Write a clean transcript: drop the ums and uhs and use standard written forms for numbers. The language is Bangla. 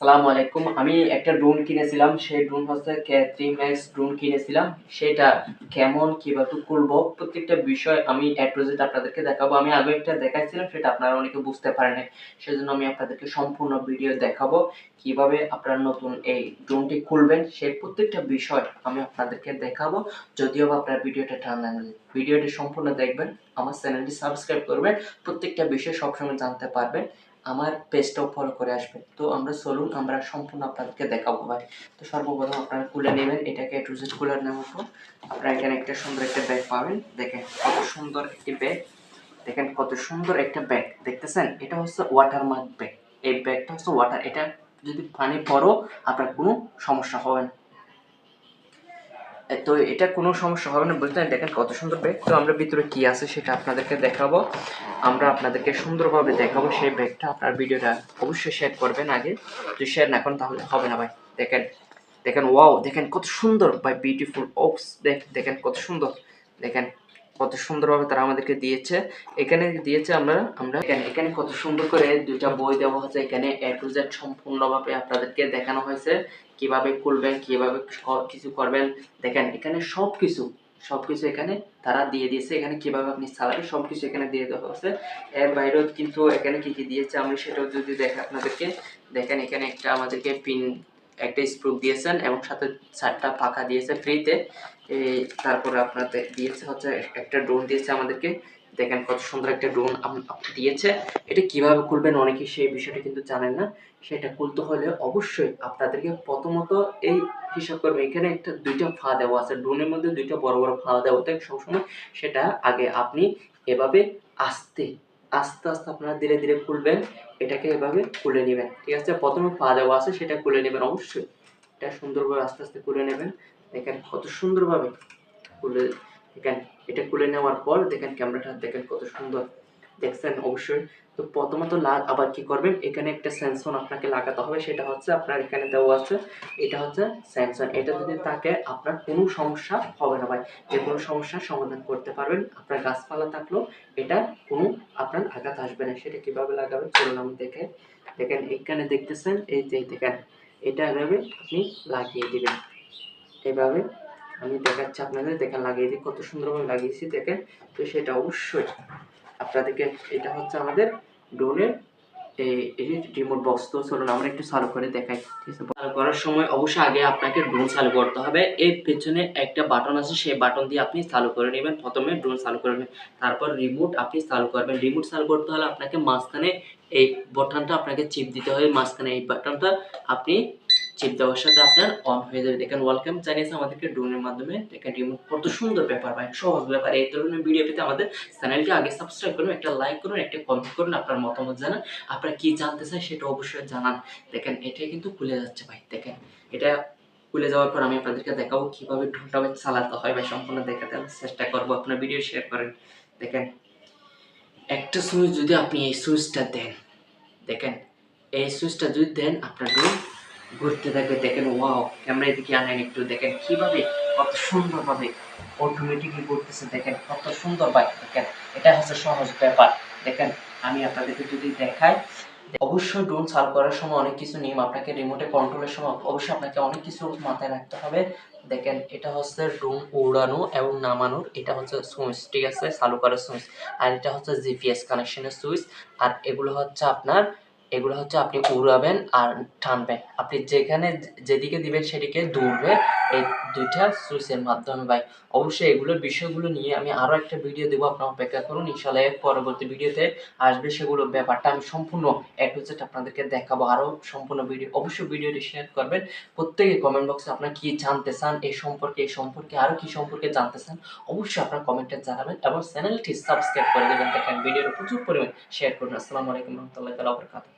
আসসালামু আলাইকুম। আমি একটা ড্রোন কিনেছিলাম, সেই ড্রোন হচ্ছে K3 Max ড্রোন কিনেছিলাম। সেটা কেমন, কিভাবে খুলবো, প্রত্যেকটা বিষয় আমি A to Z আপনাদেরকে দেখাবো। আমি আগে একটা দেখাইছিলাম, সেটা আপনারা অনেকে বুঝতে পারেন নাই। সেজন্য আমি আপনাদেরকে সম্পূর্ণ ভিডিও দেখাবো, কিভাবে আপনারা নতুন এই ড্রোনটি খুলবেন, সেই প্রত্যেকটা বিষয় আমি আপনাদেরকে দেখাবো। যদিও বা আপনার ভিডিওটা টানা লাগে, ভিডিওটি সম্পূর্ণ দেখবেন, আমার চ্যানেলটি সাবস্ক্রাইব করবেন, প্রত্যেকটা বিষয় সবসময় জানতে পারবেন, আমার পেজটাও ফলো করে আসবেন। তো চলুন আমরা সম্পূর্ণ আপনাদেরকে দেখাবো ভাই। তো সর্বপ্রথম আপনারা খুলে নেবেন এটাকে, A to Z খুলে নেওয়ার পর আপনারা এখানে একটা সুন্দর একটা ব্যাগ পাবেন। দেখেন কত সুন্দর একটি ব্যাগ, দেখেন কত সুন্দর একটা ব্যাগ দেখতেছেন। এটা হচ্ছে ওয়াটারমার্ক ব্যাগ। এই ব্যাগটা হচ্ছে ওয়াটার, এটা যদি পানি পড়ো আপনার কোনো সমস্যা হবে না। তো এটা কোনো সমস্যা হবে না, বুঝলেন? দেখেন কত সুন্দর ব্যাগ। তো আমরা ভিতরে কি আছে সেটা আপনাদেরকে দেখাবো, আমরা আপনাদেরকে সুন্দরভাবে দেখাবো সেই ব্যাগটা। আপনার ভিডিওটা অবশ্যই শেয়ার করবেন আগে, যদি শেয়ার না করেন তাহলে হবে না ভাই। দেখেন দেখেন ওয়াও, দেখেন কত সুন্দর ভাই, বিউটিফুল ওপস, দেখেন কত সুন্দর, দেখেন কত সুন্দরভাবে তারা আমাদেরকে দিয়েছে। এখানে দিয়েছে আমরা আমরা এখানে কত সুন্দর করে দুইটা বই দেওয়া হয়েছে। এখানে A to Z সম্পূর্ণভাবে আপনাদেরকে দেখানো হয়েছে, কিভাবে খুলবেন, কিভাবে কিছু করবেন। দেখেন এখানে সবকিছু সবকিছু এখানে তারা দিয়ে দিয়েছে। এখানে কিভাবে আপনি চালাবেন সবকিছু এখানে দিয়ে দেওয়া হয়েছে। এর বাইরেও কিন্তু এখানে কি কি দিয়েছে আমি সেটাও যদি দেখে আপনাদেরকে। দেখেন এখানে একটা আমাদেরকে পিন, একটা স্ক্রু দিয়েছেন এবং সাথে 4টা পাখা দিয়েছে ফ্রিতে। তারপরে আপনাদের দিয়েছে হচ্ছে একটা ড্রোন দিয়েছে আমাদেরকে। দেখেন কত সুন্দর একটা ড্রোন দিয়েছে। এটা কিভাবে খুলবেন অনেকে সেই বিষয়টা কিন্তু জানেন না। সেটা খুলতে হলে অবশ্যই আপনাদেরকে প্রথমত এই হিসাব করবেন, এখানে একটা দুইটা ফা দেওয়া আছে, ড্রোনের মধ্যে দুইটা বড় বড় ফা দেওয়া থাকে সবসময়। সেটা আগে আপনি এভাবে আস্তে আস্তে আস্তে আপনারা ধীরে ধীরে খুলবেন, এটাকে এভাবে খুলে নেবেন। ঠিক আছে, প্রথমে পা দেওয়া আছে সেটা খুলে নেবেন অবশ্যই। এটা সুন্দরভাবে আস্তে আস্তে খুলে নেবেন। দেখেন কত সুন্দরভাবে খুলে, দেখেন এটা খুলে নেওয়ার পর দেখেন ক্যামেরাটা দেখেন কত সুন্দর দেখছেন অবশ্যই। তো প্রথমত আবার কি করবেন, এখানে একটা সেন্সর আপনাকে লাগাতে হবে, সেটা হচ্ছে আপনার এখানে দেওয়া আছে, এটা হচ্ছে সেন্সর। এটা যদি থাকে আপনার কোনো সমস্যা হবে না ভাই, যে কোনো সমস্যার সমাধান করতে পারবেন। আপনার গাছপালা থাকলেও এটা কোনো আপনার আঘাত আসবে না। সেটা কিভাবে লাগাবেন চলুন আমি দেখে। দেখেন এখানে দেখতেছেন, এই যে দেখেন এটা এভাবে আপনি লাগিয়ে দিবেন, এভাবে আমি দেখাচ্ছি আপনাদের। দেখেন লাগিয়ে দিই, কত সুন্দরভাবে লাগিয়েছি দেখেন। তো সেটা অবশ্যই আপনাদেরকে, এটা হচ্ছে আমাদের ড্রোনের এই রিমোট বক্স। তো চলুন আমরা একটু চালু করে দেখাই। ঠিক আছে, চালু করার সময় অবশ্যই আগে আপনাকে ড্রোন চালু করতে হবে। এর পেছনে একটা বাটন আছে, সেই বাটন দিয়ে আপনি চালু করে নেবেন। প্রথমে ড্রোন চালু করবেন, তারপর রিমোট আপনি চালু করবেন। রিমোট চালু করতে হলে আপনাকে মাঝখানে এই বাটনটা আপনাকে চিপ দিতে হবে, মাঝখানে এই বাটনটা আপনি চিপ দেওয়ার সাথে আপনার অন হয়ে যাবে। দেখেন ওয়েলকাম জানিয়েছে আমাদেরকে ড্রোনের মাধ্যমে। দেখেন রিমোট কত সুন্দর ব্যাপার ভাই, সহজ ব্যাপার। এই ধরনের ভিডিও পেতে আমাদের চ্যানেলটি আগে সাবস্ক্রাইব করুন, একটা লাইক করুন, একটা কমেন্ট করুন, আপনার মতামত জানান, আপনারা কি জানতে চান সেটা অবশ্যই জানান। দেখেন এটা কিন্তু খুলে যাচ্ছে ভাই, দেখেন এটা খুলে যাওয়ার পর আমি আপনাদেরকে দেখাবো কিভাবে ড্রোনটা চালাতে হয় ভাই, সম্পূর্ণ দেখাতে আমি চেষ্টা করবো। আপনার ভিডিও শেয়ার করেন। দেখেন একটা সুইচ যদি আপনি এই সুইচটা দেন, দেখেন এই সুইচটা যদি দেন আপনার ড্রোন ঘুরতে থাকবে। দেখেন ওয়াও, ক্যামেরা এদিকে আনেন একটু, দেখেন কিভাবে কত সুন্দরভাবে অটোমেটিকলি ঘুরতেছে। দেখেন কত সুন্দর ভাই, দেখেন এটা হচ্ছে সহজ ব্যাপার। দেখেন আমি আপনাদেরকে যদি দেখাই, অবশ্যই ড্রোন চালু করার সময় অনেক কিছু নিয়ম, আপনাকে রিমোটে কন্ট্রোলের সময় অবশ্যই আপনাকে অনেক কিছু মাথায় রাখতে হবে। দেখেন এটা হচ্ছে ড্রোন উড়ানো এবং নামানোর, এটা হচ্ছে সুইচ, ঠিক আছে, চালু করার সুইচ। আর এটা হচ্ছে জিপিএস কানেকশনের সুইচ। আর এগুলো হচ্ছে আপনি উড়াবেন আর টানবেন, আপনি যেখানে যেদিকে দিবেন সেদিকে দৌড়বে এই দুইটা সুইচের মাধ্যমে ভাই। অবশ্যই এগুলোর বিষয়গুলো নিয়ে আমি আরও একটা ভিডিও দেবো, আপনারা অপেক্ষা করুন। ইনশাআল্লাহ পরবর্তী ভিডিওতে আসবে সেগুলো, ব্যাপারটা আমি সম্পূর্ণ A to Z আপনাদেরকে দেখাবো। আরও সম্পূর্ণ ভিডিও অবশ্যই ভিডিওটি শেয়ার করবেন। প্রত্যেকে কমেন্ট বক্সে আপনারা কি জানতে চান এই সম্পর্কে আরও কি সম্পর্কে জানতে চান অবশ্যই আপনারা কমেন্টে জানাবেন এবং চ্যানেলটি সাবস্ক্রাইব করে দেবেন। দেখেন ভিডিওটা প্রচুর পরিমাণ শেয়ার করুন। আসসালামু আলাইকুম রহমতুল্লাহি ওয়া বারাকাতুহু।